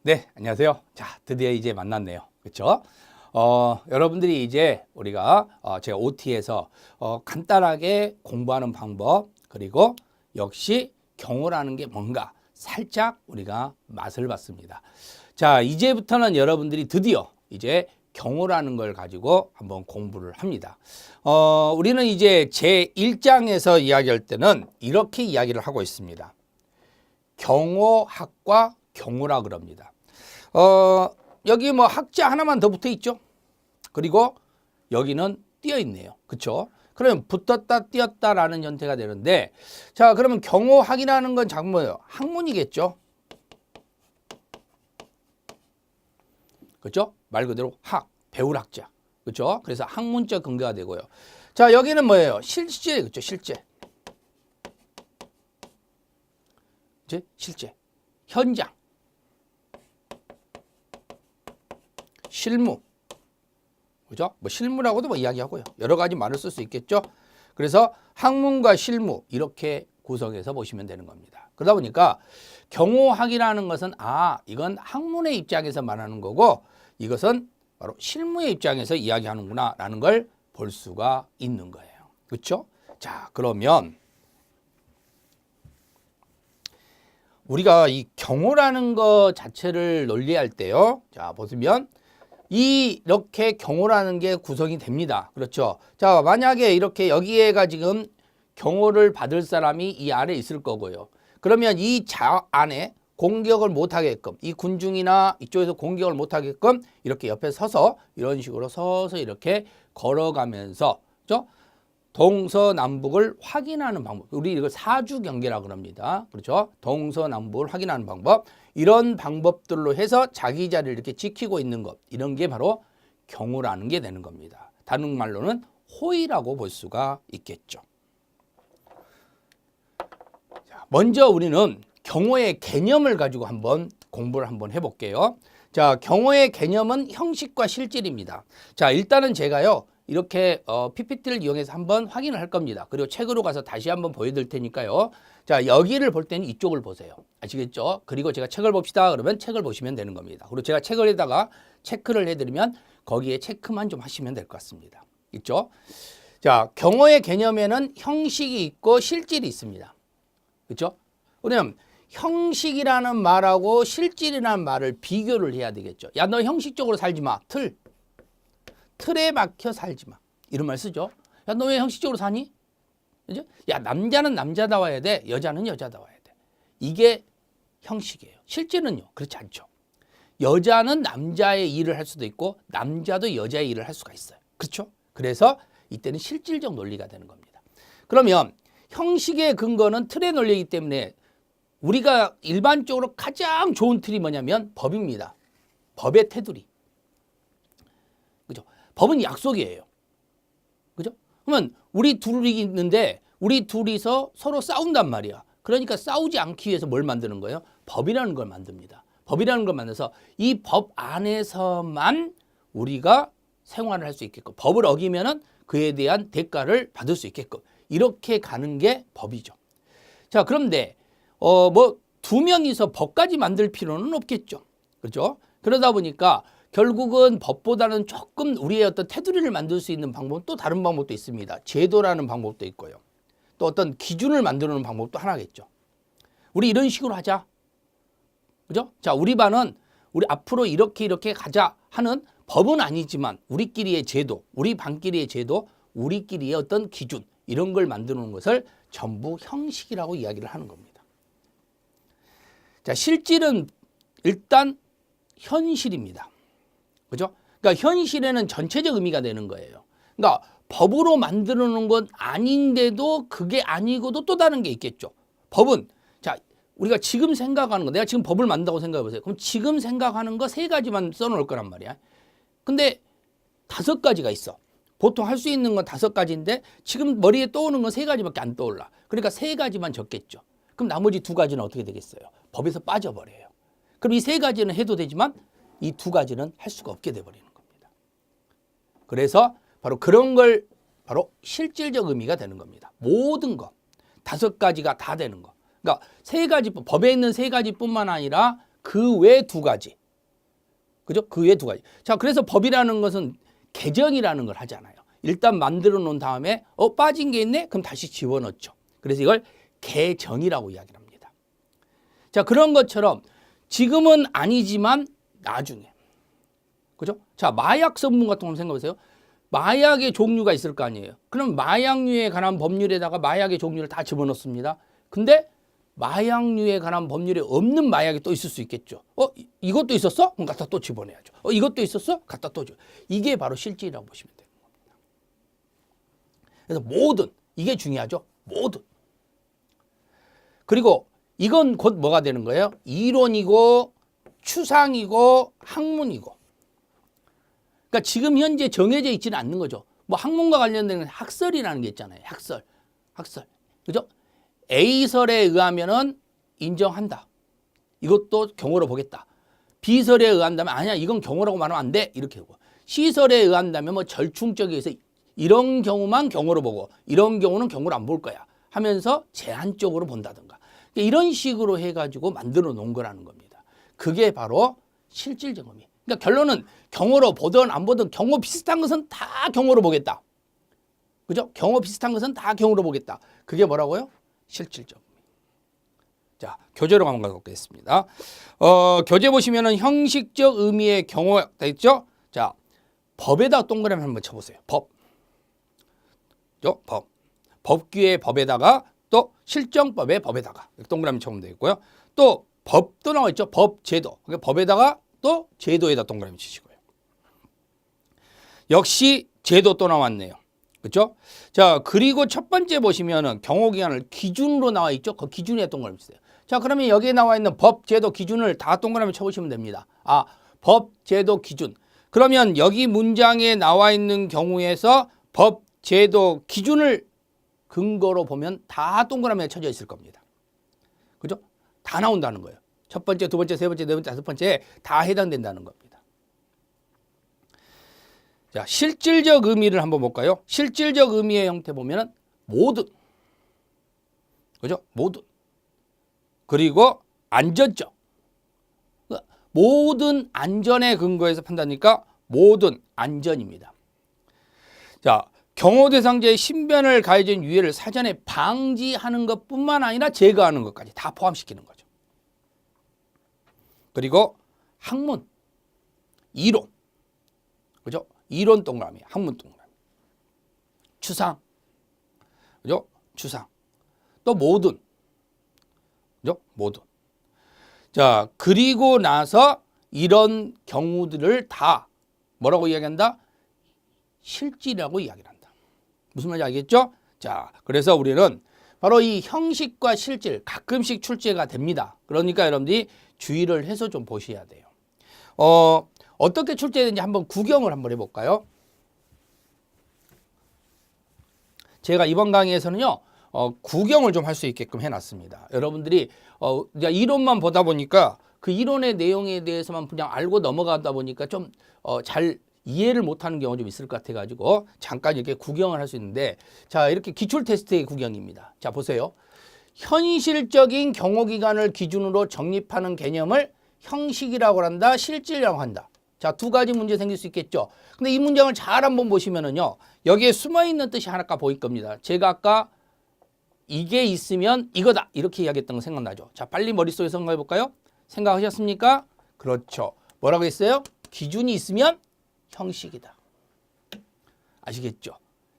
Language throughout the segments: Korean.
네, 안녕하세요. 자, 드디어 이제 만났네요. 그렇죠? 여러분들이 이제 우리가 제가 OT에서 간단하게 공부하는 방법, 그리고 역시 경호라는 게 뭔가 살짝 우리가 맛을 봤습니다. 자, 이제부터는 여러분들이 드디어 이제 경호라는 걸 가지고 한번 공부를 합니다. 우리는 이제 제 1장에서 이야기할 때는 이렇게 이야기를 하고 있습니다. 경호학과 경호라 그럽니다. 여기 뭐 학자 하나만 더 붙어 있죠. 그리고 여기는 띄어 있네요. 그렇죠? 그러면 붙었다 띄었다라는 형태가 되는데, 자, 그러면 경호학이라는 건 자 뭐예요? 학문이겠죠. 그렇죠? 말 그대로 학, 배울 학자. 그렇죠? 그래서 학문적 근거가 되고요. 자, 여기는 뭐예요? 실제, 그렇죠? 실제. 이제 실제. 현장. 실무. 그죠? 뭐 실무라고도 뭐 이야기하고요. 여러 가지 말을 쓸 수 있겠죠. 그래서 학문과 실무 이렇게 구성해서 보시면 되는 겁니다. 그러다 보니까 경호학이라는 것은 이건 학문의 입장에서 말하는 거고 이것은 바로 실무의 입장에서 이야기하는구나 라는 걸 볼 수가 있는 거예요. 그렇죠? 자, 그러면 우리가 이 경호라는 것 자체를 논리할 때요. 자, 보시면 이렇게 경호라는 게 구성이 됩니다. 그렇죠? 자, 만약에 이렇게 여기에가 지금 경호를 받을 사람이 이 안에 있을 거고요. 그러면 이 안에 공격을 못 하게끔 이 군중이나 이쪽에서 공격을 못 하게끔 이렇게 옆에 서서 이런 식으로 서서 이렇게 걸어가면서 그렇죠? 동서남북을 확인하는 방법. 우리 이걸 사주경계라고 합니다. 그렇죠? 동서남북을 확인하는 방법. 이런 방법들로 해서 자기 자리를 이렇게 지키고 있는 것. 이런 게 바로 경호라는 게 되는 겁니다. 다른 말로는 호의라고 볼 수가 있겠죠. 자, 먼저 우리는 경호의 개념을 가지고 한번 공부를 한번 해볼게요. 자, 경호의 개념은 형식과 실질입니다. 자, 일단은 제가요. 이렇게 PPT를 이용해서 한번 확인을 할 겁니다. 그리고 책으로 가서 다시 한번 보여드릴 테니까요. 자, 여기를 볼 때는 이쪽을 보세요. 아시겠죠? 그리고 제가 책을 봅시다. 그러면 책을 보시면 되는 겁니다. 그리고 제가 책을에다가 체크를 해드리면 거기에 체크만 좀 하시면 될 것 같습니다. 있죠? 자, 경호의 개념에는 형식이 있고 실질이 있습니다. 그렇죠? 왜냐면 형식이라는 말하고 실질이라는 말을 비교를 해야 되겠죠. 야, 너 형식적으로 살지 마. 틀에 막혀 살지 마. 이런 말 쓰죠. 야, 너 왜 형식적으로 사니? 그죠? 야, 남자는 남자다워야 돼. 여자는 여자다워야 돼. 이게 형식이에요. 실제는요. 그렇지 않죠. 여자는 남자의 일을 할 수도 있고 남자도 여자의 일을 할 수가 있어요. 그렇죠? 그래서 이때는 실질적 논리가 되는 겁니다. 그러면 형식의 근거는 틀의 논리이기 때문에 우리가 일반적으로 가장 좋은 틀이 뭐냐면 법입니다. 법의 테두리. 그죠? 법은 약속이에요. 그죠? 그러면 우리 둘이 있는데 우리 둘이서 서로 싸운단 말이야. 그러니까 싸우지 않기 위해서 뭘 만드는 거예요? 법이라는 걸 만듭니다. 법이라는 걸 만들어서 이 법 안에서만 우리가 생활을 할 수 있게끔 법을 어기면은 그에 대한 대가를 받을 수 있게끔 이렇게 가는 게 법이죠. 자, 그런데 뭐 두 명이서 법까지 만들 필요는 없겠죠. 그렇죠? 그러다 보니까 결국은 법보다는 조금 우리의 어떤 테두리를 만들 수 있는 방법은 또 다른 방법도 있습니다. 제도라는 방법도 있고요. 또 어떤 기준을 만드는 방법도 하나겠죠. 우리 이런 식으로 하자. 그죠? 자, 우리 반은 우리 앞으로 이렇게 가자 하는 법은 아니지만 우리끼리의 제도, 우리 반끼리의 제도, 우리끼리의 어떤 기준 이런 걸 만드는 것을 전부 형식이라고 이야기를 하는 겁니다. 자, 실질은 일단 현실입니다. 그죠? 그러니까 현실에는 전체적 의미가 되는 거예요. 그러니까 법으로 만들어 놓은 건 아닌데도 그게 아니고도 또 다른 게 있겠죠. 법은 자, 우리가 지금 생각하는 거 내가 지금 법을 만든다고 생각해 보세요. 그럼 지금 생각하는 거 3가지만 써 놓을 거란 말이야. 근데 5가지가 있어. 보통 할 수 있는 건 5가지인데 지금 머리에 떠오르는 건 3가지밖에 안 떠올라. 그러니까 3가지만 적겠죠. 그럼 나머지 2가지는 어떻게 되겠어요? 법에서 빠져버려요. 그럼 이 3가지는 해도 되지만 이 2가지는 할 수가 없게 돼버리는 겁니다. 그래서 바로 그런 걸 바로 실질적 의미가 되는 겁니다. 모든 거 5가지가 다 되는 거. 그러니까 3가지 법에 있는 3가지뿐만 아니라 그 외 두 가지. 그죠? 그 외 두 가지. 자, 그래서 법이라는 것은 개정이라는 걸 하잖아요. 일단 만들어 놓은 다음에 빠진 게 있네? 그럼 다시 집어넣죠. 그래서 이걸 개정이라고 이야기를 합니다. 자, 그런 것처럼 지금은 아니지만 나중에. 그죠? 자, 마약 성분 같은 거 한번 생각해 보세요. 마약의 종류가 있을 거 아니에요. 그럼 마약류에 관한 법률에다가 마약의 종류를 다 집어넣습니다. 근데 마약류에 관한 법률에 없는 마약이 또 있을 수 있겠죠. 이것도 있었어? 그럼 갖다 또 집어넣어야죠. 이것도 있었어? 갖다 또 집어. 이게 바로 실질이라고 보시면 되는 겁니다. 그래서 모든, 이게 중요하죠. 모든. 그리고 이건 곧 뭐가 되는 거예요? 이론이고 추상이고 학문이고. 그러니까 지금 현재 정해져 있지는 않는 거죠. 뭐 학문과 관련된 학설이라는 게 있잖아요. 학설. 그죠? A설에 의하면은 인정한다. 이것도 경우로 보겠다. B설에 의한다면 아니야, 이건 경우라고 말하면 안 돼. 이렇게 하고. C설에 의한다면 뭐 절충적에 의해서 이런 경우만 경우로 보고 이런 경우는 경우로 안 볼 거야 하면서 제한적으로 본다든가. 이런 식으로 해가지고 만들어 놓은 거라는 겁니다. 그게 바로 실질적 의미. 그러니까 결론은 경우로 보든 안 보든 경우 비슷한 것은 다 경우로 보겠다. 그죠? 경우 비슷한 것은 다 경우로 보겠다. 그게 뭐라고요? 실질적 의미. 자, 교재로 한번 가보겠습니다. 교재 보시면은 형식적 의미의 경우가 있죠? 자, 법에다 동그라미 한번 쳐보세요. 법. 법. 법규의 법에다가 또 실정법의 법에다가 동그라미 쳐보면 되겠고요. 또 법도 나와 있죠. 법, 제도. 그러니까 법에다가 또 제도에다 동그라미 치시고요. 역시 제도 또 나왔네요. 그렇죠? 자, 그리고 첫 번째 보시면은 경호기관을 기준으로 나와 있죠. 그 기준에 동그라미 치세요. 자, 그러면 여기에 나와 있는 법, 제도, 기준을 다 동그라미 쳐보시면 됩니다. 법, 제도, 기준. 그러면 여기 문장에 나와 있는 경우에서 법, 제도, 기준을 근거로 보면 다 동그라미에 쳐져 있을 겁니다. 그죠? 다 나온다는 거예요. 첫 번째, 두 번째, 세 번째, 네 번째, 다섯 번째 다 해당된다는 겁니다. 자, 실질적 의미를 한번 볼까요? 실질적 의미의 형태 보면은 모든. 그죠? 모든. 그리고 안전적. 모든 안전에 근거해서 판단하니까 모든 안전입니다. 자, 경호 대상자의 신변을 가해진 유해를 사전에 방지하는 것뿐만 아니라 제거하는 것까지 다 포함시키는 거죠. 그리고 학문, 이론, 그죠? 이론 동그라미, 학문 동그라미, 추상, 그죠? 추상, 또 모든, 그죠? 모든. 자, 그리고 나서 이런 경우들을 다 뭐라고 이야기한다? 실질이라고 이야기를 한다. 무슨 말인지 알겠죠? 자, 그래서 우리는 바로 이 형식과 실질 가끔씩 출제가 됩니다. 그러니까 여러분들이 주의를 해서 좀 보셔야 돼요. 어떻게 출제되는지 한번 구경을 한번 해볼까요? 제가 이번 강의에서는요, 구경을 좀 할 수 있게끔 해놨습니다. 여러분들이 이론만 보다 보니까 그 이론의 내용에 대해서만 그냥 알고 넘어가다 보니까 좀 잘 이해를 못하는 경우가 좀 있을 것 같아가지고 잠깐 이렇게 구경을 할 수 있는데, 자, 이렇게 기출 테스트의 구경입니다. 자, 보세요. 현실적인 경호기관을 기준으로 정립하는 개념을 형식이라고 한다, 실질이라고 한다. 자, 두 가지 문제 생길 수 있겠죠. 근데 이 문장을 잘 한번 보시면은요, 여기에 숨어있는 뜻이 하나가 보일 겁니다. 제가 아까 이게 있으면 이거다 이렇게 이야기했던 거 생각나죠. 자, 빨리 머릿속에 생각해 볼까요? 생각하셨습니까? 그렇죠. 뭐라고 했어요? 기준이 있으면 형식이다. 아시겠죠?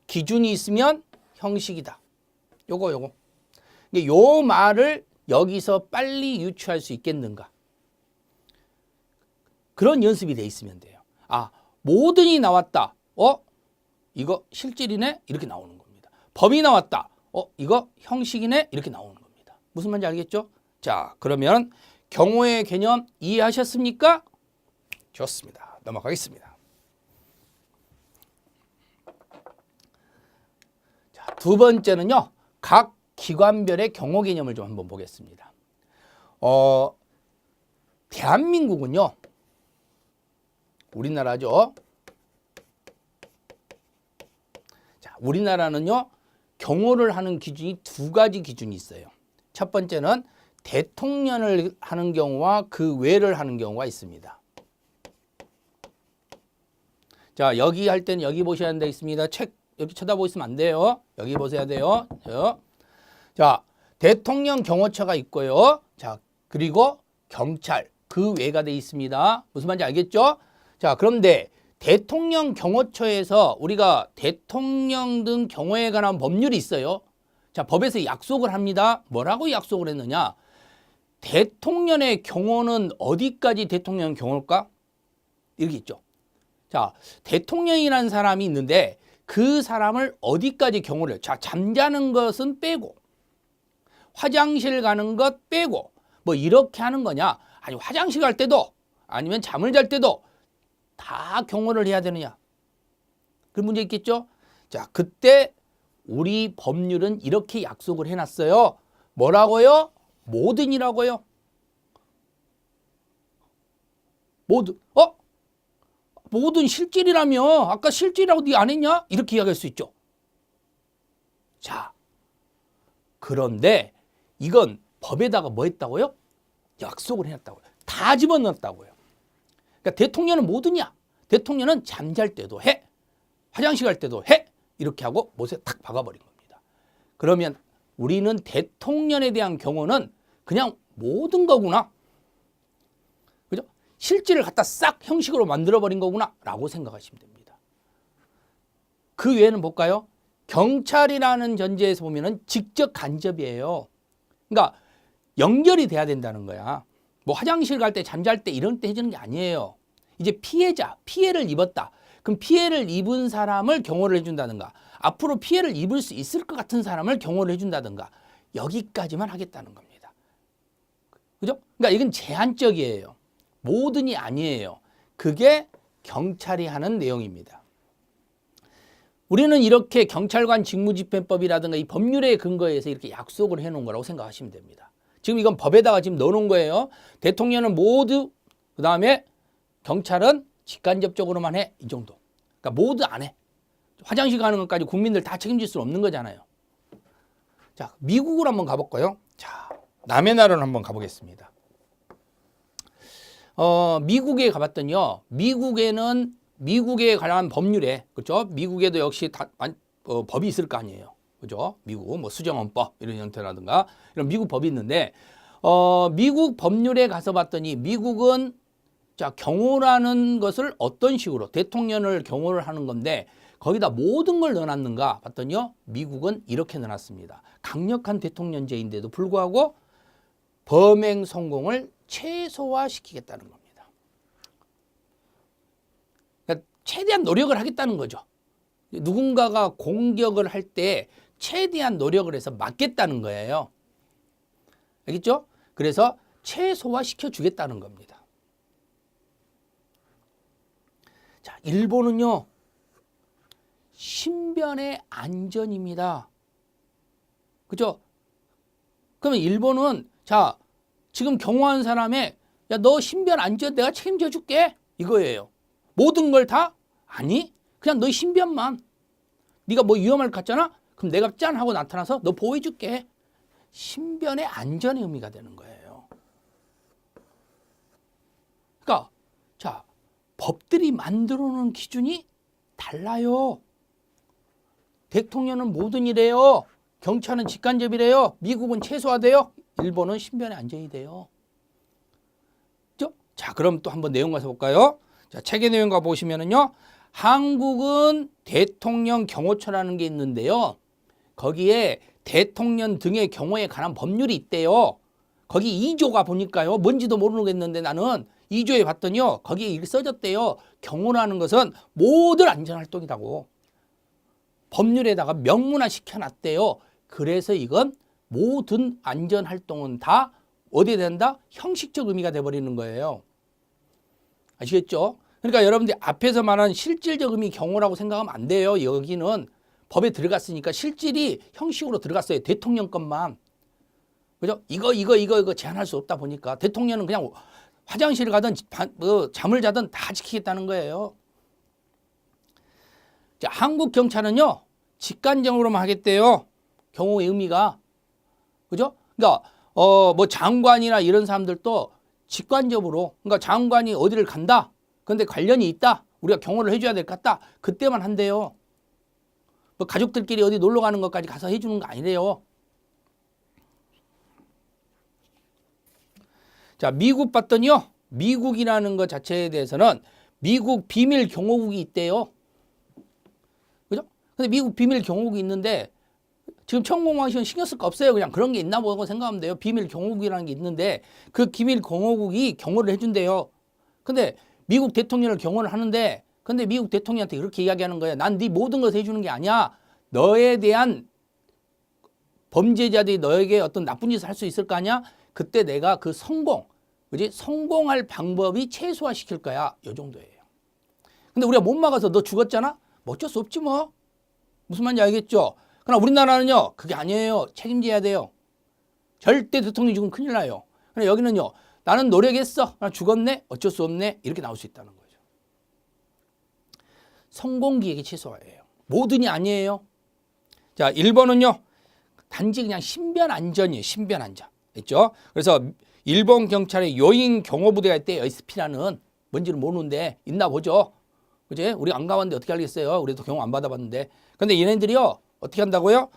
기준이 있으면 형식이다. 요거. 요 말을 여기서 빨리 유추할 수 있겠는가? 그런 연습이 돼 있으면 돼요. 모든이 나왔다. 이거 실질이네? 이렇게 나오는 겁니다. 법이 나왔다. 이거 형식이네? 이렇게 나오는 겁니다. 무슨 말인지 알겠죠? 자, 그러면 경호의 개념 이해하셨습니까? 좋습니다. 넘어가겠습니다. 자, 두 번째는요, 각 기관별의 경호 개념을 좀 한번 보겠습니다. 대한민국은요, 우리나라죠. 자, 우리나라는요, 경호를 하는 기준이 두 가지 기준이 있어요. 첫 번째는 대통령을 하는 경우와 그 외를 하는 경우가 있습니다. 자, 여기 할 때는 여기 보셔야 되겠습니다. 책 여기 쳐다보고 있으면 안 돼요. 여기 보셔야 돼요. 자, 대통령 경호처가 있고요. 자, 그리고 경찰 그 외가 돼 있습니다. 무슨 말인지 알겠죠? 자, 그런데 대통령 경호처에서 우리가 대통령 등 경호에 관한 법률이 있어요. 자, 법에서 약속을 합니다. 뭐라고 약속을 했느냐? 대통령의 경호는 어디까지 대통령 경호일까? 이렇게 있죠. 자, 대통령이라는 사람이 있는데 그 사람을 어디까지 경호를 해요? 자, 잠자는 것은 빼고 화장실 가는 것 빼고 뭐 이렇게 하는 거냐? 아니, 화장실 갈 때도 아니면 잠을 잘 때도 다 경호를 해야 되느냐? 그 문제 있겠죠? 자, 그때 우리 법률은 이렇게 약속을 해놨어요. 뭐라고요? 모든이라고요. 모든. 모든 실질이라며. 아까 실질이라고 네 안 했냐? 이렇게 이야기할 수 있죠. 자, 그런데 이건 법에다가 뭐 했다고요? 약속을 해놨다고요. 다 집어넣었다고요. 그러니까 대통령은 뭐든이야. 대통령은 잠잘 때도 해. 화장실 갈 때도 해. 이렇게 하고 못에 탁 박아버린 겁니다. 그러면 우리는 대통령에 대한 경우는 그냥 모든 거구나. 그죠? 실질을 갖다 싹 형식으로 만들어버린 거구나 라고 생각하시면 됩니다. 그 외에는 볼까요? 경찰이라는 전제에서 보면은 직접 간접이에요. 그러니까 연결이 돼야 된다는 거야. 뭐 화장실 갈 때 잠잘 때 이런 때 해주는 게 아니에요. 이제 피해자, 피해를 입었다. 그럼 피해를 입은 사람을 경호를 해준다든가 앞으로 피해를 입을 수 있을 것 같은 사람을 경호를 해준다든가 여기까지만 하겠다는 겁니다. 그죠? 그러니까 이건 제한적이에요. 모든이 아니에요. 그게 경찰이 하는 내용입니다. 우리는 이렇게 경찰관 직무집행법이라든가 이 법률에 근거해서 이렇게 약속을 해놓은 거라고 생각하시면 됩니다. 지금 이건 법에다가 지금 넣어놓은 거예요. 대통령은 모두, 그 다음에 경찰은 직간접적으로만 해. 이 정도. 그러니까 모두 안 해. 화장실 가는 것까지 국민들 다 책임질 수는 없는 거잖아요. 자, 미국으로 한번 가볼까요? 자, 남의 나라로 한번 가보겠습니다. 미국에 가봤더니요. 미국에는 미국에 관한 법률에, 그렇죠? 미국에도 역시 법이 있을 거 아니에요. 그죠? 미국 뭐 수정헌법 이런 형태라든가 이런 미국 법이 있는데 미국 법률에 가서 봤더니 미국은 자, 경호라는 것을 어떤 식으로 대통령을 경호를 하는 건데 거기다 모든 걸 넣어놨는가 봤더니요. 미국은 이렇게 넣어놨습니다. 강력한 대통령제인데도 불구하고 범행 성공을 최소화시키겠다는 겁니다. 그러니까 최대한 노력을 하겠다는 거죠. 누군가가 공격을 할 때 최대한 노력을 해서 막겠다는 거예요. 알겠죠? 그래서 최소화시켜 주겠다는 겁니다. 자, 일본은요. 신변의 안전입니다. 그죠? 그러면 일본은 자, 지금 경호한 사람의 야, 너 신변 안전 내가 책임져 줄게. 이거예요. 모든 걸 다? 아니, 그냥 너 신변만. 네가 뭐 위험할 것 같잖아? 그럼 내가 짠 하고 나타나서 너 보호해 줄게. 신변의 안전의 의미가 되는 거예요. 그러니까 자, 법들이 만들어 놓은 기준이 달라요. 대통령은 모든 이래요. 경찰은 직간접이래요. 미국은 최소화돼요. 일본은 신변의 안전이 돼요. 그죠? 자, 그럼 또 한번 내용 가서 볼까요? 자, 책의 내용 가 보시면은요. 한국은 대통령 경호처라는 게 있는데요. 거기에 대통령 등의 경호에 관한 법률이 있대요. 거기 2조가 보니까요. 뭔지도 모르겠는데 나는 2조에 봤더니요. 거기에 이렇게 써졌대요. 경호라는 것은 모든 안전활동이라고. 법률에다가 명문화 시켜놨대요. 그래서 이건 모든 안전활동은 다 어디에 된다? 형식적 의미가 돼버리는 거예요. 아시겠죠? 그러니까 여러분들이 앞에서 말한 실질적 의미 경호라고 생각하면 안 돼요. 여기는 법에 들어갔으니까 실질이 형식으로 들어갔어요. 대통령 것만. 그죠? 이거 제한할 수 없다 보니까 대통령은 그냥 화장실을 가든 잠을 자든 다 지키겠다는 거예요. 자, 한국 경찰은요. 직간접으로만 하겠대요. 경호의 의미가. 그죠? 그러니까 뭐 장관이나 이런 사람들도 직관적으로, 그러니까 장관이 어디를 간다. 근데 관련이 있다. 우리가 경호를 해줘야 될 것 같다. 그때만 한대요. 뭐 가족들끼리 어디 놀러 가는 것까지 가서 해주는 거 아니래요. 자, 미국 봤더니요. 미국이라는 것 자체에 대해서는 미국 비밀 경호국이 있대요. 그죠? 근데 미국 비밀 경호국이 있는데 지금 천공왕실은 신경 쓸 거 없어요. 그냥 그런 게 있나 보고 생각하면 돼요. 비밀 경호국이라는 게 있는데 그 비밀 경호국이 경호를 해준대요. 근데 미국 대통령을 경호를 하는데 근데 미국 대통령한테 그렇게 이야기하는 거예요. 난 네 모든 것을 해주는 게 아니야. 너에 대한 범죄자들이 너에게 어떤 나쁜 짓을 할 수 있을 거 아니야? 그때 내가 그 그지? 성공할 방법이 최소화시킬 거야. 이 정도예요. 근데 우리가 못 막아서 너 죽었잖아? 뭐 어쩔 수 없지 뭐. 무슨 말인지 알겠죠? 그러나 우리나라는요. 그게 아니에요. 책임져야 돼요. 절대 대통령이 죽으면 큰일 나요. 그러나 여기는요. 나는 노력했어. 나 죽었네. 어쩔 수 없네. 이렇게 나올 수 있다는 거죠. 성공기획이 최소화예요. 모든이 아니에요. 자, 1번은요. 단지 그냥 신변 안전이에요. 신변 안전. 있죠? 그래서 일본 경찰의 요인 경호부대가 있대. SP라는 뭔지를 모르는데 있나 보죠. 그지? 우리 안 가봤는데 어떻게 알겠어요? 우리도 경호 안 받아봤는데. 근데 얘네들이요. 어떻게 한다고요?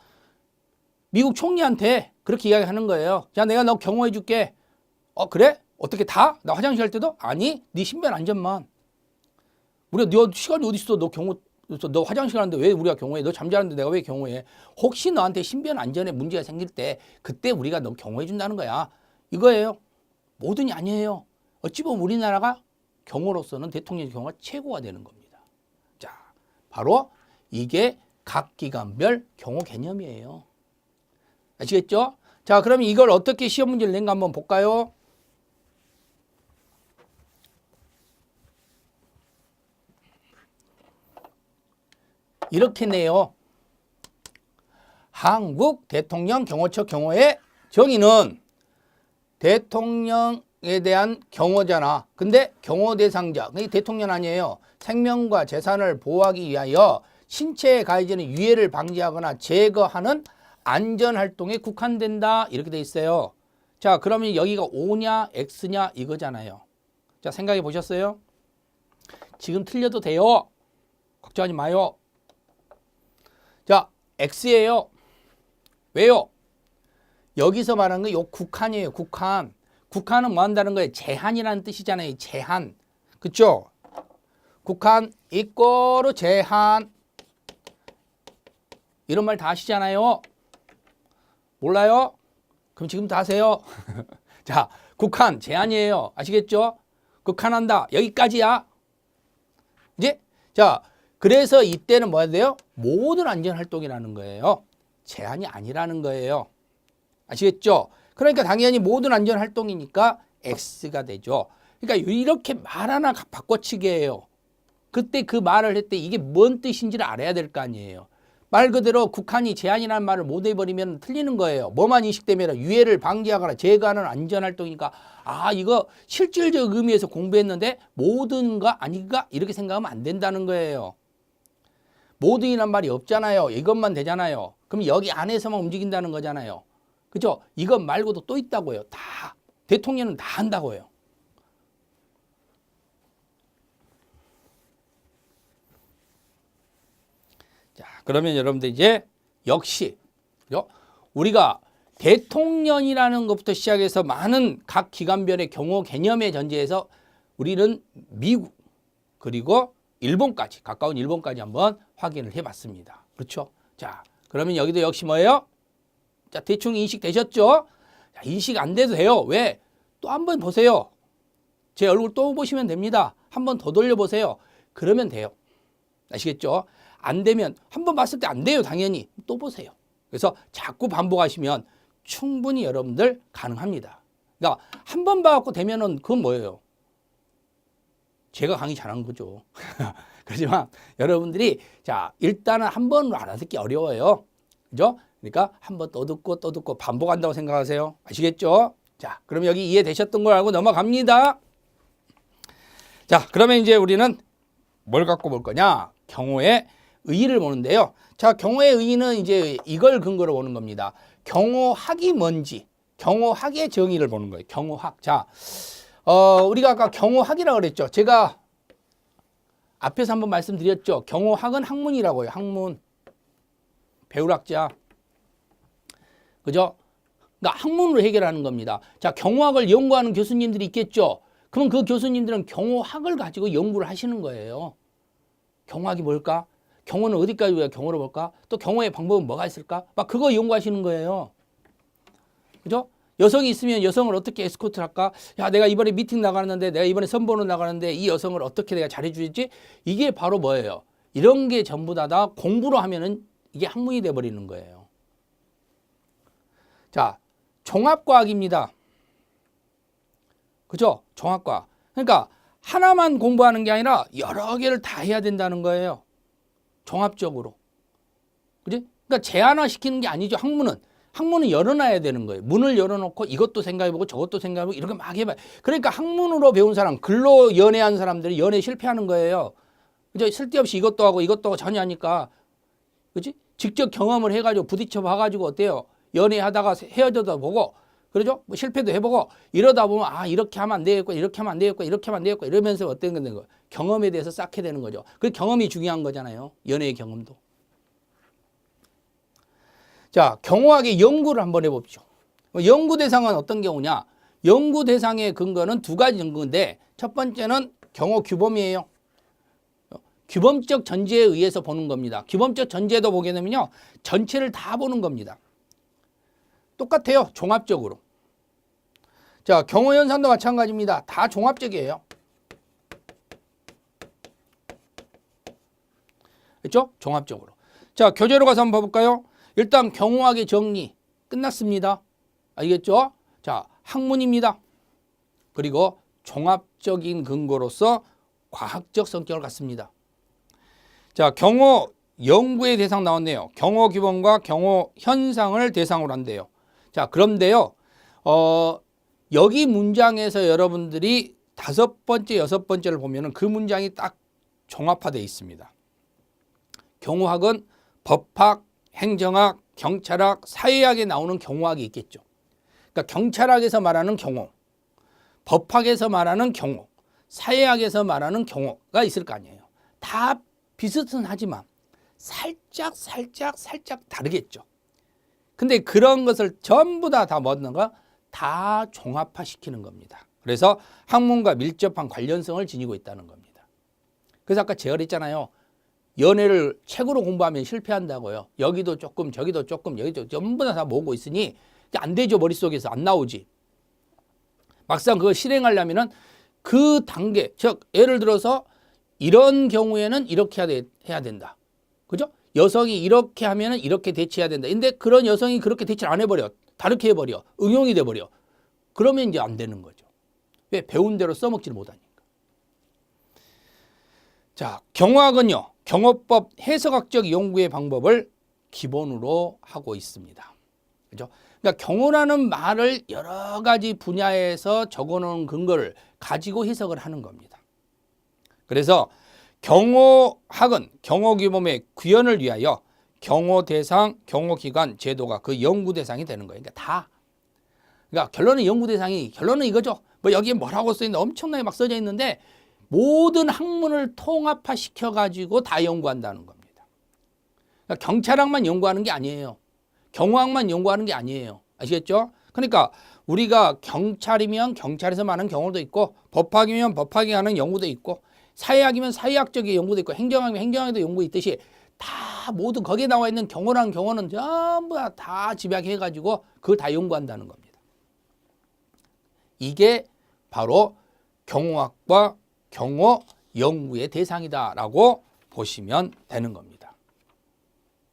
미국 총리한테 그렇게 이야기하는 거예요. 야, 내가 너 경호해 줄게. 그래? 어떻게 다? 나 화장실 할 때도? 아니, 네 신변 안전만. 우리가 너 시간이 어디 있어? 너 화장실 하는데 왜 우리가 경호해? 너 잠자는데 내가 왜 경호해? 혹시 너한테 신변 안전에 문제가 생길 때 그때 우리가 너 경호해 준다는 거야. 이거예요. 모든이 아니에요. 어찌 보면 우리나라가 경호로서는 대통령 경호가 최고가 되는 겁니다. 자, 바로 이게 각 기관별 경호 개념이에요. 아시겠죠? 자, 그럼 이걸 어떻게 시험 문제를 낸가 한번 볼까요? 이렇게 내요. 한국 대통령 경호처 경호의 정의는 대통령에 대한 경호잖아. 근데 경호 대상자, 그게 대통령 아니에요. 생명과 재산을 보호하기 위하여 신체에 가해지는 유해를 방지하거나 제거하는 안전활동에 국한된다. 이렇게 돼 있어요. 자, 그러면 여기가 O냐 X냐 이거잖아요. 자, 생각해 보셨어요? 지금 틀려도 돼요. 걱정하지 마요. 자, X예요. 왜요? 여기서 말하는 거 요 국한이에요. 국한. 국한은 뭐 한다는 거예요? 제한이라는 뜻이잖아요. 제한. 그쵸? 국한 이꼬르 제한. 이런 말 다 아시잖아요. 몰라요? 그럼 지금 다 아세요. 자, 국한 제한이에요. 아시겠죠? 국한한다. 여기까지야. 이제 자, 그래서 이때는 뭐 해야 돼요? 모든 안전활동이라는 거예요. 제한이 아니라는 거예요. 아시겠죠? 그러니까 당연히 모든 안전활동이니까 X가 되죠. 그러니까 이렇게 말 하나 바꿔치기예요. 그때 그 말을 할 때 이게 뭔 뜻인지를 알아야 될 거 아니에요. 말 그대로 국한이 제한이라는 말을 못 해버리면 틀리는 거예요. 뭐만 인식되면 유해를 방지하거나 제거하는 안전활동이니까 이거 실질적 의미에서 공부했는데 모든가 아닌가 이렇게 생각하면 안 된다는 거예요. 모든이란 말이 없잖아요. 이것만 되잖아요. 그럼 여기 안에서만 움직인다는 거잖아요. 그죠? 이것 말고도 또 있다고요. 다. 대통령은 다 한다고요. 자, 그러면 여러분들 이제 역시 그죠? 우리가 대통령이라는 것부터 시작해서 많은 각 기관별의 경호 개념의 전제에서 우리는 미국 그리고 일본까지 가까운 일본까지 한번 확인을 해봤습니다. 그렇죠? 자, 그러면 여기도 역시 뭐예요? 자, 대충 인식 되셨죠? 자, 인식 안 돼도 돼요. 왜? 또 한번 보세요. 제 얼굴 또 보시면 됩니다. 한번 더 돌려보세요. 그러면 돼요. 아시겠죠? 안 되면 한번 봤을 때 안 돼요. 당연히 또 보세요. 그래서 자꾸 반복하시면 충분히 여러분들 가능합니다. 그러니까 한 번 봐갖고 되면은 그건 뭐예요? 제가 강의 잘한 거죠. 그렇지만 여러분들이 자 일단은 한 번으로 알아듣기 어려워요. 그죠? 그러니까 한 번 또 듣고 반복한다고 생각하세요. 아시겠죠? 자, 그럼 여기 이해되셨던 걸 알고 넘어갑니다. 자, 그러면 이제 우리는 뭘 갖고 볼 거냐? 경호의 의의를 보는데요. 자, 경호의 의의는 이제 이걸 근거로 보는 겁니다. 경호학이 뭔지, 경호학의 정의를 보는 거예요. 경호학. 자, 우리가 아까 경호학이라고 그랬죠. 제가 앞에서 한번 말씀드렸죠. 경호학은 학문이라고요. 학문. 배울학자. 그죠? 그러니까 학문으로 해결하는 겁니다. 자, 경호학을 연구하는 교수님들이 있겠죠. 그럼 그 교수님들은 경호학을 가지고 연구를 하시는 거예요. 경호학이 뭘까? 경호는 어디까지 우리가 경호를 볼까? 또 경호의 방법은 뭐가 있을까? 막 그거 연구하시는 거예요. 그죠? 여성이 있으면 여성을 어떻게 에스코트를 할까? 야, 내가 이번에 미팅 나가는데, 내가 이번에 선보러 나가는데 이 여성을 어떻게 내가 잘해주지? 이게 바로 뭐예요? 이런 게 전부 다 공부로 하면은 이게 학문이 돼버리는 거예요. 자, 종합과학입니다. 그죠? 종합과학. 그러니까 하나만 공부하는 게 아니라 여러 개를 다 해야 된다는 거예요. 종합적으로. 그지? 그러니까 제한화시키는 게 아니죠. 학문은 열어놔야 되는 거예요. 문을 열어놓고 이것도 생각해보고 저것도 생각해보고 이렇게 막 해봐요. 그러니까 학문으로 배운 사람, 글로 연애한 사람들이 연애 실패하는 거예요. 그죠? 쓸데없이 이것도 하고 전혀 하니까. 그지? 직접 경험을 해가지고 부딪혀 봐가지고 어때요? 연애하다가 헤어져도 보고, 그러죠? 뭐 실패도 해보고, 이러다 보면, 아, 이렇게 하면 안 되겠고, 이렇게 하면 안 되겠고, 이렇게 하면 안 되겠고, 이러면서 어떤 건 되는 거예요? 경험에 대해서 쌓게 되는 거죠. 그 경험이 중요한 거잖아요. 연애의 경험도. 자, 경호학의 연구를 한번 해봅시다. 연구 대상은 어떤 경우냐? 연구 대상의 근거는 두 가지 근거인데, 첫 번째는 경호 규범이에요. 규범적 전제에 의해서 보는 겁니다. 규범적 전제도 보게 되면요, 전체를 다 보는 겁니다. 똑같아요. 종합적으로. 자, 경호 현상도 마찬가지입니다. 다 종합적이에요. 그렇죠? 종합적으로. 자, 교재로 가서 한번 봐볼까요? 일단 경호학의 정리 끝났습니다. 알겠죠? 자, 학문입니다. 그리고 종합적인 근거로서 과학적 성격을 갖습니다. 자, 경호 연구의 대상 나왔네요. 경호 규범과 경호 현상을 대상으로 한대요. 자, 그런데요, 여기 문장에서 여러분들이 5번째, 6번째를 보면은 그 문장이 딱 종합화되어 있습니다. 경호학은 법학, 행정학, 경찰학, 사회학에 나오는 경호학이 있겠죠. 그러니까 경찰학에서 말하는 경호, 법학에서 말하는 경호, 사회학에서 말하는 경호가 있을 거 아니에요. 다 비슷은 하지만 살짝 다르겠죠. 근데 그런 것을 전부 다 뭐든가 다 종합화시키는 겁니다. 그래서 학문과 밀접한 관련성을 지니고 있다는 겁니다. 그래서 아까 제가 그랬잖아요. 연애를 책으로 공부하면 실패한다고요. 여기도 조금 저기도 조금 여기도 전부 다 모으고 있으니 안 되죠. 머릿속에서 안 나오지. 막상 그걸 실행하려면은 그 단계, 즉 예를 들어서 이런 경우에는 이렇게 해야 된다. 그죠? 여성이 이렇게 하면은 이렇게 대처해야 된다. 근데 그런 여성이 그렇게 대처를 안 해버려. 다르게 해버려. 응용이 돼버려. 그러면 이제 안 되는 거죠. 왜? 배운 대로 써먹지를 못하니까. 자, 경호학은요, 경호법 해석학적 연구의 방법을 기본으로 하고 있습니다. 그죠? 그러니까 경호라는 말을 여러 가지 분야에서 적어놓은 근거를 가지고 해석을 하는 겁니다. 그래서 경호학은 경호규범의 구현을 위하여 경호대상, 경호기관, 제도가 그 연구 대상이 되는 거예요. 그러니까 그러니까 결론은 연구 대상이, 결론은 이거죠. 뭐 여기에 뭐라고 써있는데 엄청나게 막 써져 있는데 모든 학문을 통합화시켜가지고 다 연구한다는 겁니다. 그러니까 경찰학만 연구하는 게 아니에요. 경호학만 연구하는 게 아니에요. 아시겠죠? 그러니까 우리가 경찰이면 경찰에서 말하는 경우도 있고, 법학이면 법학이 하는 연구도 있고, 사회학이면 사회학적인 연구도 있고, 행정학이면 행정학에도 연구 있듯이 다 모두 거기에 나와 있는 경호랑 경호는 전부 다 집약해가지고 그걸 다 연구한다는 겁니다. 이게 바로 경호학과 경호 연구의 대상이다라고 보시면 되는 겁니다.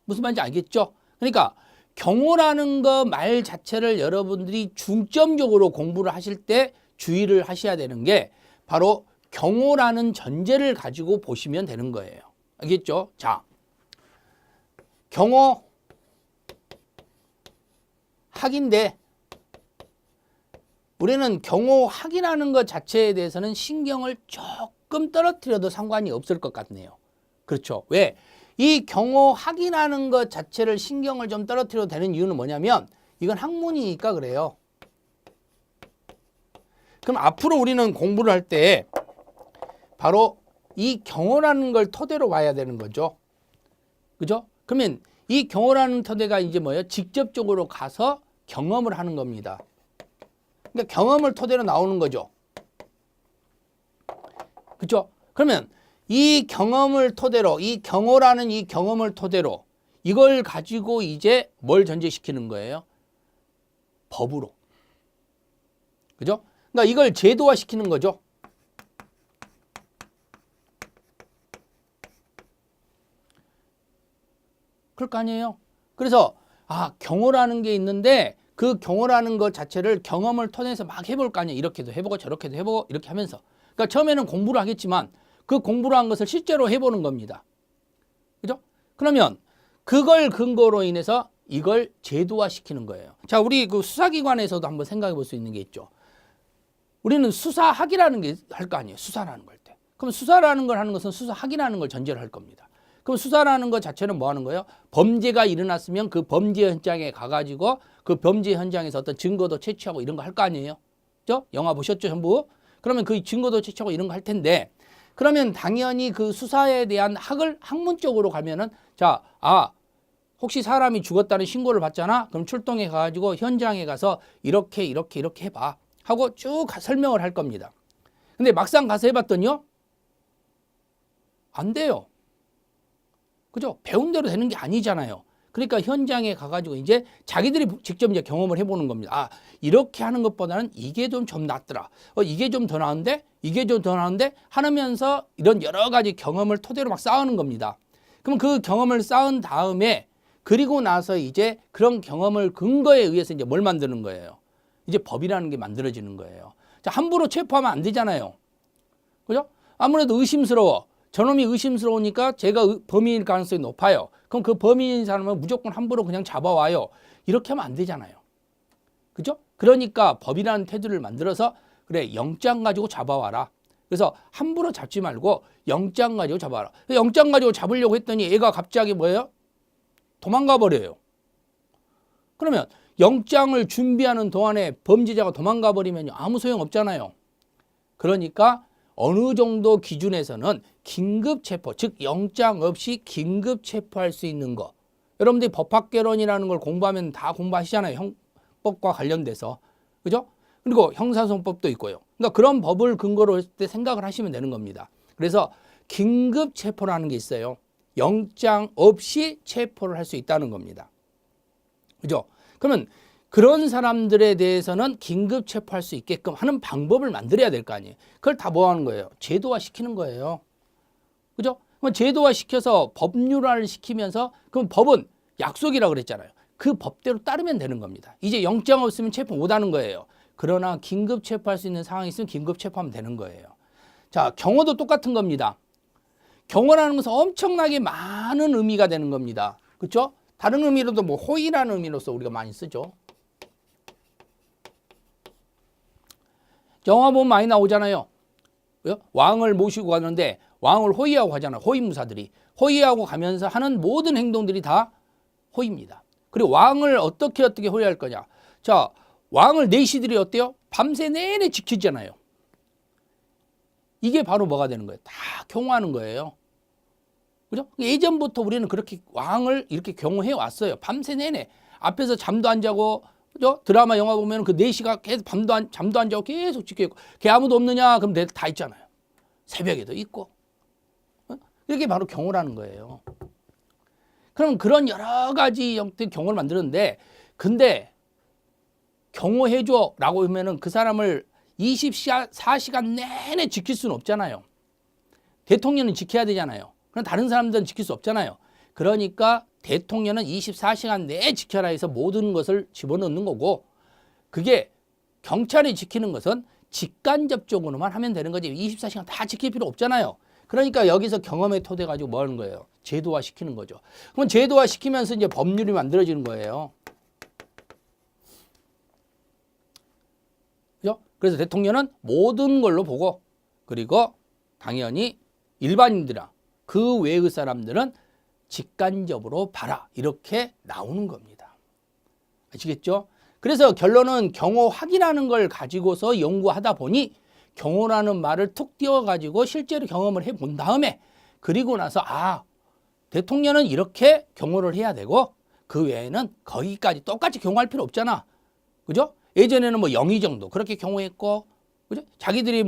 무슨 말인지 알겠죠? 그러니까 경호라는 거 말 자체를 여러분들이 중점적으로 공부를 하실 때 주의를 하셔야 되는 게 바로 경호라는 전제를 가지고 보시면 되는 거예요. 알겠죠? 자, 경호 학인데 우리는 경호학이라는 것 자체에 대해서는 신경을 조금 떨어뜨려도 상관이 없을 것 같네요. 그렇죠? 왜? 이 경호학이라는 것 자체를 신경을 좀 떨어뜨려도 되는 이유는 뭐냐면 이건 학문이니까 그래요. 그럼 앞으로 우리는 공부를 할 때 바로 이 경호라는 걸 토대로 와야 되는 거죠. 그죠? 그러면 이 경호라는 토대가 이제 뭐예요? 직접적으로 가서 경험을 하는 겁니다. 그러니까 경험을 토대로 나오는 거죠. 그죠? 그러면 이 경험을 토대로, 이 경호라는 이 경험을 토대로 이걸 가지고 이제 뭘 전제시키는 거예요? 법으로. 그죠? 그러니까 이걸 제도화시키는 거죠. 그럴 거 아니에요. 그래서 경호라는 게 있는데 그 경호라는 것 자체를 경험을 통해서 막 해볼 거 아니에요. 이렇게도 해보고 저렇게도 해보고 이렇게 하면서. 그러니까 처음에는 공부를 하겠지만 그 공부를 한 것을 실제로 해보는 겁니다. 그죠? 그러면 그걸 근거로 인해서 이걸 제도화시키는 거예요. 자, 우리 그 수사기관에서도 한번 생각해 볼 수 있는 게 있죠. 우리는 수사학이라는 게 할 거 아니에요. 수사라는 걸 때. 그럼 수사라는 걸 하는 것은 수사학이라는 걸 전제로 할 겁니다. 그럼 수사라는 것 자체는 뭐 하는 거예요? 범죄가 일어났으면 그 범죄 현장에 가가지고 그 범죄 현장에서 어떤 증거도 채취하고 이런 거 할 거 아니에요? 그죠? 영화 보셨죠, 전부? 그러면 그 증거도 채취하고 이런 거 할 텐데 그러면 당연히 그 수사에 대한 학문적으로 가면은 혹시 사람이 죽었다는 신고를 받잖아? 그럼 출동해 가지고 현장에 가서 이렇게 해봐 하고 쭉 설명을 할 겁니다. 근데 막상 가서 해봤더니요? 안 돼요. 그죠? 배운 대로 되는 게 아니잖아요. 그러니까 현장에 가가지고 이제 자기들이 직접 이제 경험을 해보는 겁니다. 이렇게 하는 것보다는 이게 좀 낫더라. 이게 좀 더 나은데? 이게 좀 더 나은데? 하면서 이런 여러 가지 경험을 토대로 막 쌓는 겁니다. 그럼 그 경험을 쌓은 다음에 그리고 나서 이제 그런 경험을 근거에 의해서 이제 뭘 만드는 거예요? 이제 법이라는 게 만들어지는 거예요. 자, 함부로 체포하면 안 되잖아요. 그죠? 아무래도 의심스러워. 저놈이 의심스러우니까 제가 범인일 가능성이 높아요. 그럼 그 범인인 사람은 무조건 함부로 그냥 잡아와요. 이렇게 하면 안 되잖아요. 그죠? 그러니까 법이라는 테두리를 만들어서 그래, 영장 가지고 잡아와라. 그래서 함부로 잡지 말고 영장 가지고 잡아와라. 영장 가지고 잡으려고 했더니 얘가 갑자기 뭐예요? 도망가 버려요. 그러면 영장을 준비하는 동안에 범죄자가 도망가 버리면 아무 소용 없잖아요. 그러니까 어느 정도 기준에서는 긴급 체포, 즉 영장 없이 긴급 체포할 수 있는 거. 여러분들이 법학개론이라는 걸 공부하면 다 공부하시잖아요. 형법과 관련돼서. 그죠? 그리고 형사소송법도 있고요. 그러니까 그런 법을 근거로 했을 때 생각을 하시면 되는 겁니다. 그래서 긴급 체포라는 게 있어요. 영장 없이 체포를 할 수 있다는 겁니다. 그죠? 그러면 그런 사람들에 대해서는 긴급 체포할 수 있게끔 하는 방법을 만들어야 될 거 아니에요. 그걸 다 뭐 하는 거예요? 제도화 시키는 거예요. 그죠? 그럼 제도화 시켜서 법률화를 시키면서 그럼 법은 약속이라고 그랬잖아요. 그 법대로 따르면 되는 겁니다. 이제 영장 없으면 체포 못 하는 거예요. 그러나 긴급 체포할 수 있는 상황이 있으면 긴급 체포하면 되는 거예요. 자, 경호도 똑같은 겁니다. 경호라는 것은 엄청나게 많은 의미가 되는 겁니다. 그렇죠? 다른 의미로도 뭐 호의라는 의미로서 우리가 많이 쓰죠. 영화 보면 많이 나오잖아요. 왕을 모시고 가는데 왕을 호위하고 가잖아요. 호위무사들이. 호위하고 가면서 하는 모든 행동들이 다 호위입니다. 그리고 왕을 어떻게 호위할 거냐. 자, 왕을 내시들이 어때요? 밤새 내내 지키잖아요. 이게 바로 뭐가 되는 거예요? 다 경호하는 거예요. 그죠? 예전부터 우리는 그렇게 왕을 이렇게 경호해 왔어요. 밤새 내내. 앞에서 잠도 안 자고, 그죠? 드라마 영화 보면 그 4시가 계속 잠도 안 자고 계속 지켜있고, 걔 아무도 없느냐? 그럼 내일 다 있잖아요. 새벽에도 있고. 이게 바로 경호라는 거예요. 그럼 그런 여러 가지 형태의 경호를 만드는데, 근데 경호해줘 라고 하면은 그 사람을 24시간 내내 지킬 수는 없잖아요. 대통령은 지켜야 되잖아요. 그럼 다른 사람들은 지킬 수 없잖아요. 그러니까 대통령은 24시간 내에 지켜라 해서 모든 것을 집어넣는 거고, 그게 경찰이 지키는 것은 직간접적으로만 하면 되는 거지 24시간 다 지킬 필요 없잖아요. 그러니까 여기서 경험에 토대 가지고 뭐 하는 거예요? 제도화 시키는 거죠. 그럼 제도화 시키면서 이제 법률이 만들어지는 거예요. 그죠? 그래서 대통령은 모든 걸로 보고, 그리고 당연히 일반인들이나 그 외의 사람들은 직간접으로 봐라. 이렇게 나오는 겁니다. 아시겠죠? 그래서 결론은 경호학이라는 걸 가지고서 연구하다 보니 경호라는 말을 툭 띄워가지고 실제로 경험을 해본 다음에 그리고 나서 대통령은 이렇게 경호를 해야 되고 그 외에는 거기까지 똑같이 경호할 필요 없잖아. 그죠? 예전에는 뭐 영의 정도 그렇게 경호했고, 그죠? 자기들이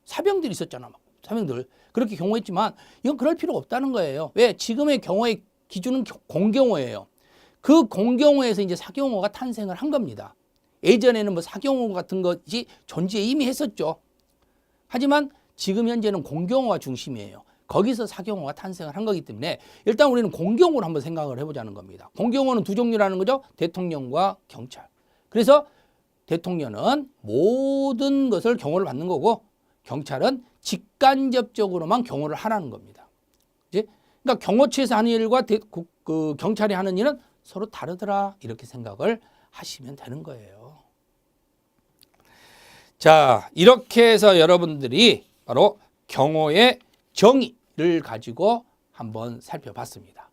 사병들이 있었잖아. 사병들. 그렇게 경호했지만 이건 그럴 필요 없다는 거예요. 왜? 지금의 경호의 기준은 공경호예요. 그 공경호에서 이제 사경호가 탄생을 한 겁니다. 예전에는 뭐 사경호 같은 것이 존재에 이미 했었죠. 하지만 지금 현재는 공경호가 중심이에요. 거기서 사경호가 탄생을 한 거기 때문에 일단 우리는 공경호를 한번 생각을 해보자는 겁니다. 공경호는 두 종류라는 거죠. 대통령과 경찰. 그래서 대통령은 모든 것을 경호를 받는 거고 경찰은 직간접적으로만 경호를 하라는 겁니다. 그러니까 경호처에서 하는 일과 경찰이 하는 일은 서로 다르더라 이렇게 생각을 하시면 되는 거예요. 자, 이렇게 해서 여러분들이 바로 경호의 정의를 가지고 한번 살펴봤습니다.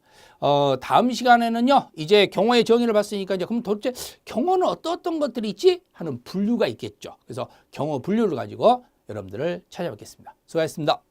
다음 시간에는요, 이제 경호의 정의를 봤으니까 이제 그럼 도대체 경호는 어떤 것들이 있지? 하는 분류가 있겠죠. 그래서 경호 분류를 가지고 여러분들을 찾아뵙겠습니다. 수고하셨습니다.